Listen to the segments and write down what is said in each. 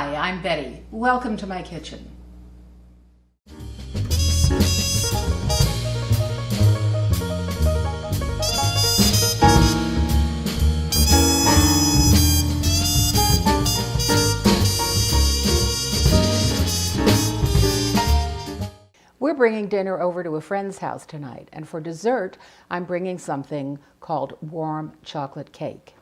Hi, I'm Betty. Welcome to my kitchen. We're bringing dinner over to a friend's house tonight, and for dessert, I'm bringing something called warm chocolate cake.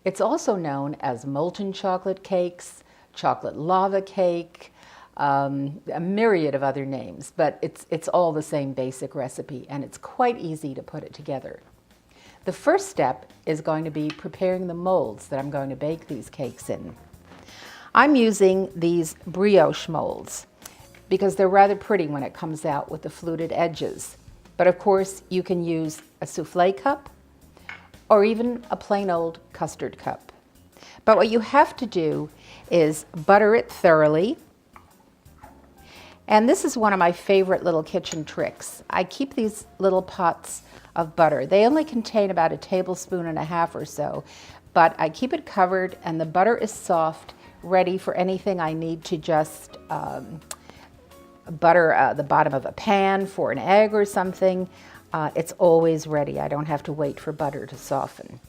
It's also known as molten chocolate cakes, chocolate lava cake, a myriad of other names, but it's all the same basic recipe, and it's quite easy to put it together. The first step is going to be preparing the molds that I'm going to bake these cakes in. I'm using these brioche molds because they're rather pretty when it comes out with the fluted edges. But of course, you can use a souffle cup or even a plain old custard cup. But what you have to do is butter it thoroughly. And this is one of my favorite little kitchen tricks. I keep these little pots of butter. They only contain about 1.5 tablespoons or so, but I keep it covered and the butter is soft, ready for anything I need to just butter the bottom of a pan for an egg or something. It's always ready. I don't have to wait for butter to soften.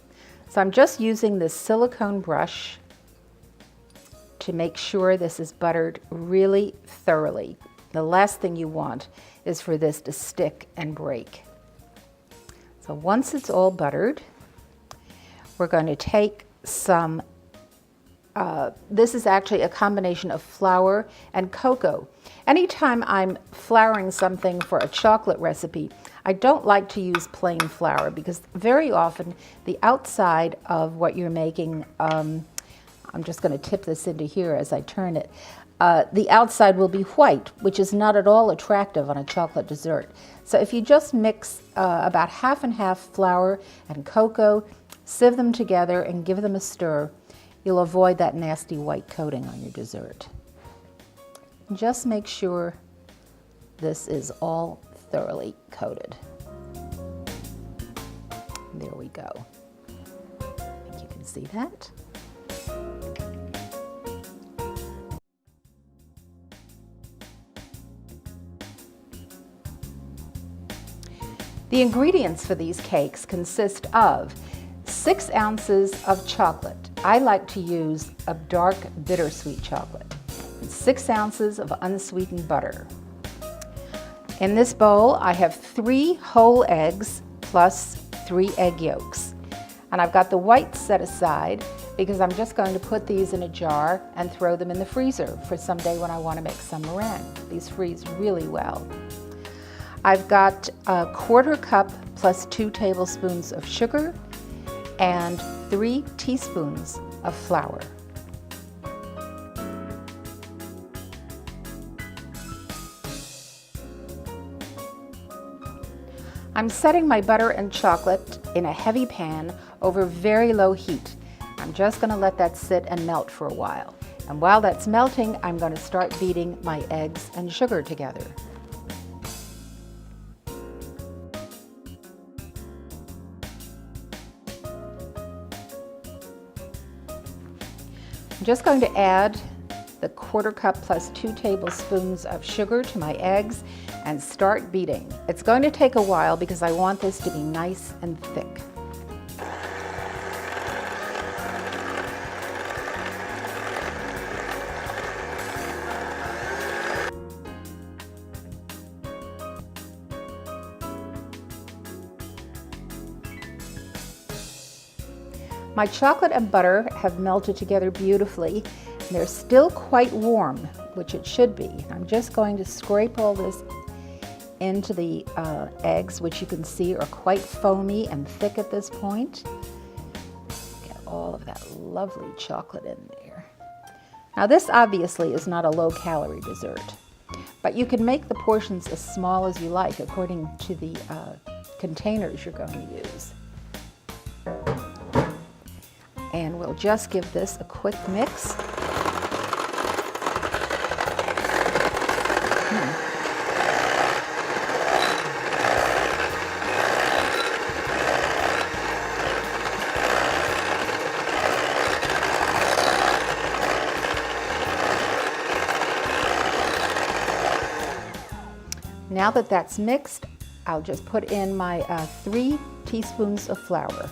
So I'm just using this silicone brush to make sure this is buttered really thoroughly. The last thing you want is for this to stick and break. So once it's all buttered, we're going to take some, this is actually a combination of flour and cocoa. Anytime I'm flouring something for a chocolate recipe, I don't like to use plain flour because very often the outside of what you're making, I'm just going to tip this into here as I turn it, the outside will be white, which is not at all attractive on a chocolate dessert. So if you just mix about half and half flour and cocoa, sieve them together and give them a stir, you'll avoid that nasty white coating on your dessert. Just make sure this is all thoroughly coated. There we go. I think you can see that. The ingredients for these cakes consist of 6 ounces of chocolate. I like to use a dark bittersweet chocolate. 6 ounces of unsweetened butter. In this bowl, I have 3 whole eggs plus 3 egg yolks. And I've got the whites set aside because I'm just going to put these in a jar and throw them in the freezer for someday when I want to make some meringue. These freeze really well. I've got a 1/4 cup plus 2 tablespoons of sugar and 3 teaspoons of flour. I'm setting my butter and chocolate in a heavy pan over very low heat. I'm just going to let that sit and melt for a while. And while that's melting, I'm going to start beating my eggs and sugar together. I'm just going to add the 1/4 cup plus 2 tablespoons of sugar to my eggs and start beating. It's going to take a while because I want this to be nice and thick. My chocolate and butter have melted together beautifully. They're still quite warm, which it should be. I'm just going to scrape all this into the eggs, which you can see are quite foamy and thick at this point. Get all of that lovely chocolate in there. Now this obviously is not a low-calorie dessert, but you can make the portions as small as you like according to the containers you're going to use. And we'll just give this a quick mix. Now that that's mixed, I'll just put in my 3 teaspoons of flour.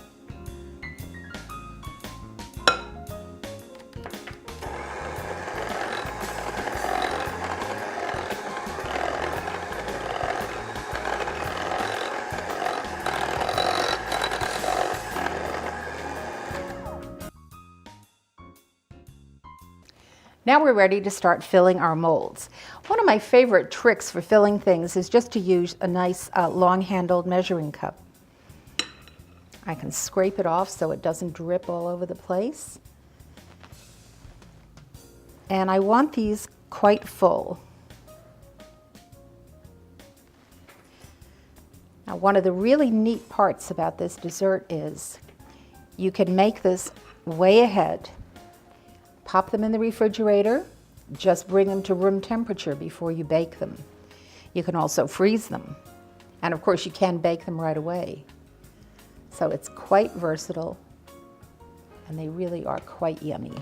Now we're ready to start filling our molds. One of my favorite tricks for filling things is just to use a nice long-handled measuring cup. I can scrape it off so it doesn't drip all over the place. And I want these quite full. Now, one of the really neat parts about this dessert is you can make this way ahead. Pop them in the refrigerator, just bring them to room temperature before you bake them. You can also freeze them. And of course you can bake them right away. So it's quite versatile and they really are quite yummy.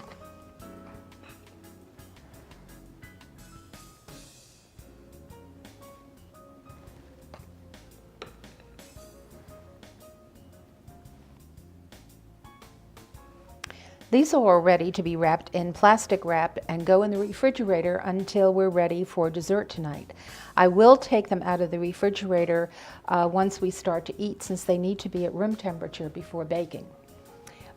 These are all ready to be wrapped in plastic wrap and go in the refrigerator until we're ready for dessert tonight. I will take them out of the refrigerator once we start to eat, since they need to be at room temperature before baking.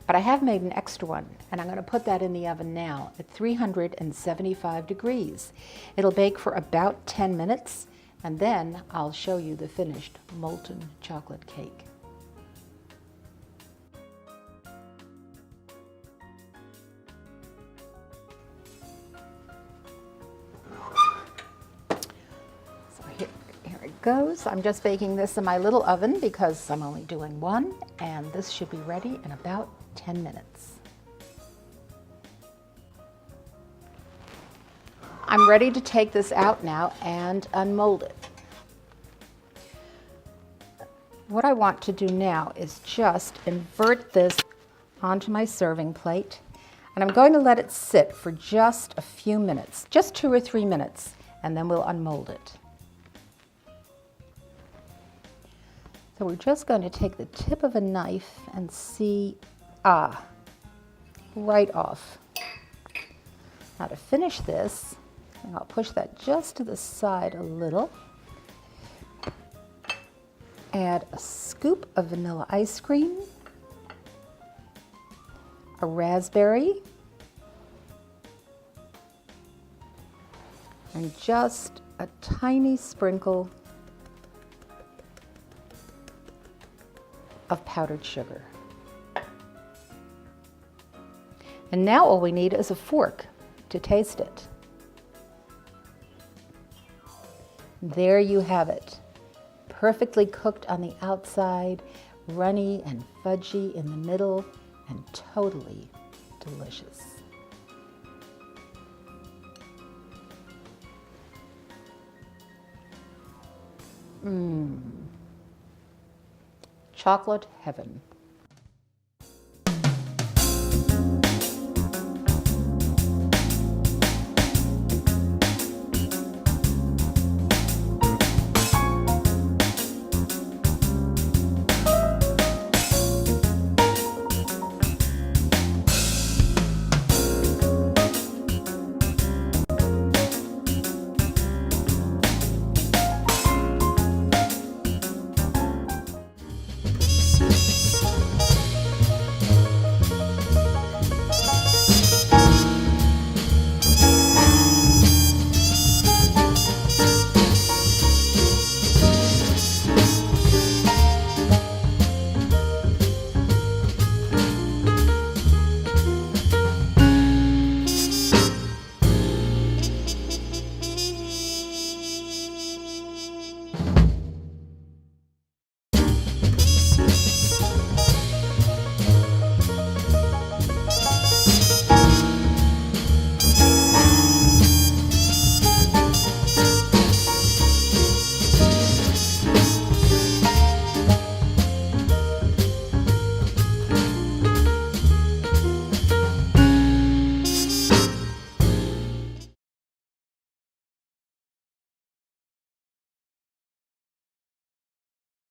But I have made an extra one, and I'm going to put that in the oven now at 375 degrees. It'll bake for about 10 minutes, and then I'll show you the finished molten chocolate cake. Goes. I'm just baking this in my little oven because I'm only doing one, and this should be ready in about 10 minutes. I'm ready to take this out now and unmold it. What I want to do now is just invert this onto my serving plate, and I'm going to let it sit for just a few minutes, just 2 or 3 minutes, and then we'll unmold it. So we're just going to take the tip of a knife and see, right off. Now to finish this, I'll push that just to the side a little. Add a scoop of vanilla ice cream, a raspberry, and just a tiny sprinkle of powdered sugar. And now all we need is a fork to taste it. There you have it. Perfectly cooked on the outside, runny and fudgy in the middle, and totally delicious. Chocolate heaven.